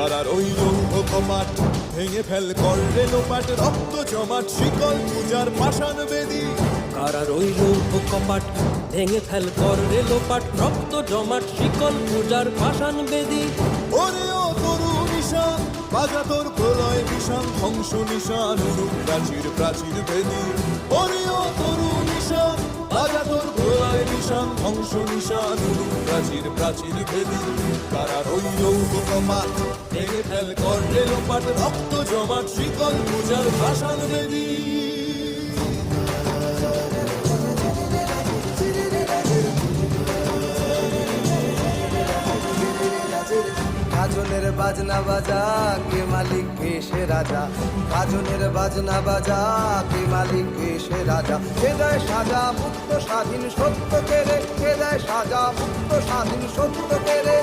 কারার ওই লৌহ কপাট ভেঙে ফেল করলে লোপাট রক্ত জমাট শিকল পূজার পাষাণ বেদী কারার ওই লৌহ কপাট ভেঙে ফেল কর রে লোপাট রক্ত জমাট শিকল পূজার পাষাণ বেদী। ওরে ও তরু নিশান বাজা তোর প্রলয় নিশান ধ্বংস নিশান উড়ুক প্রাচীর প্রাচীর বেদী। ওরে ও তরু নিশান বাজা তোর প্রলয় নিশান ধ্বংস নিশান উড়ুক প্রাচীর প্রাচীর বেদী। কারার ওই লৌহ কপাট ভেঙে ফেল করলে লোপাট রক্ত জমাট শিকল পূজার পাষাণ বেদী। গাজনের বাজনা বাজা কে মালিক কে সে রাজা, গাজনের বাজনা বাজা কে মালিক কে সে রাজা। কে দেয় সাজা মুক্ত স্বাধীন সত্য কেড়ে, কে দেয় সাজা মুক্ত স্বাধীন সত্য কেড়ে।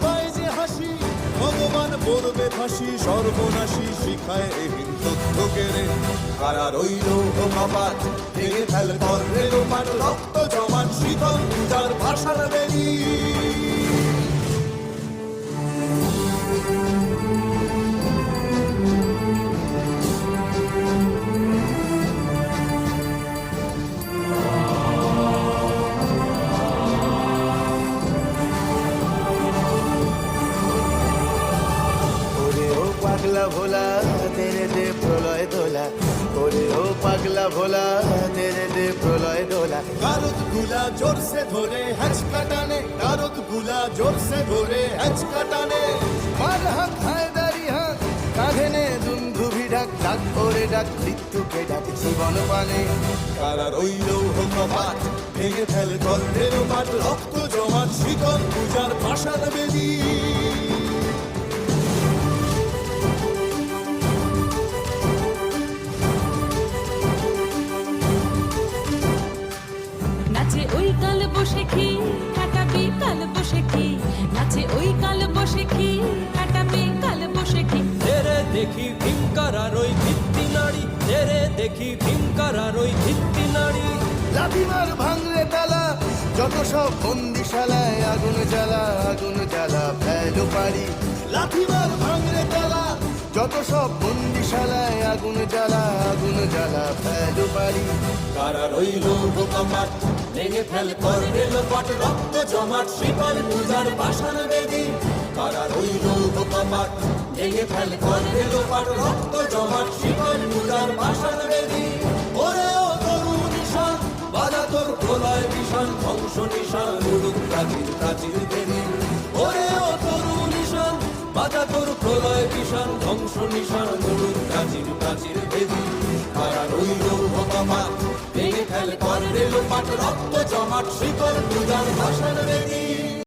পায় যে হাসি ভগবান পড়বে ফাঁসি সর্বনাশী শিখায় এহীন তথ্য কেড়ে। কারার ওই লৌহ কপাট ভেঙে ফেল করলে লোপাট রক্ত জমাট শীতল পূজার ভাষার বেদী। পাগলা ভোলা তেরে দে প্রলয় দোলা, ওরে ও পাগলা ভোলা তেরে দে প্রলয় দোলা। গারদ গুলা জোর সে ধরে হ্যাচকা টানে, গারদ গুলা জোর সে ধরে হ্যাচকা টানে। মার হাত হায়দারি হাত কাঁধে নে দুন্ধুভি ডাক, ডাক ওরে ডাক মৃত্যুকে ডাক জীবন পানে। কারার ওই লৌহ কপাট ভেঙে ফেল করলে লোপাট রক্ত জমাট শীতল পূজার পাষাণ বেদী। নাচে ওই কাল বসে খি কাটাবি কাল বসে খি, নাচে ওই কাল বসে খি কাটাবি কাল বসে খি। তেরে দেখি ভীমকারার ওই ভিত্তি নাড়ি, তেরে দেখি ভীমকারার ওই ভিত্তি নাড়ি। লাঠিমার ভাঙরে তালা যত সব বন্দিশালায় আগুন জ্বালা, আগুন জ্বালা ফেলো পারি। লাঠিমার ভাঙরে তালা যত সব বন্দিশালায় আগুন জ্বালা, আগুন জ্বালা ফেলো পারি। কারার ওই লৌহ কপাট ভেঙে ফেল করলে লোপাট রক্ত জমাট শীতল পূজার পাষাণ বেদী। কারার ওই লৌহ কপাট ভেঙে ফেল করলে লোপাট রক্ত জমাট শীতল পূজার পাষাণ বেদী। ওরে ও তরু নিশান বাজা তোর প্রলয় নিশান ধ্বংস নিশান উড়ুক প্রাচীর প্রাচীর বেদী। ওরে ও তরু নিশান বাজা তোর প্রলয় নিশান ধ্বংস নিশান উড়ুক প্রাচীর প্রাচীর বেদী। কারার ওই লৌহ কপাট ভেঙে ফেল করলে লোপাট রক্ত জমাট শীতল পূজার পাষাণ বেদী।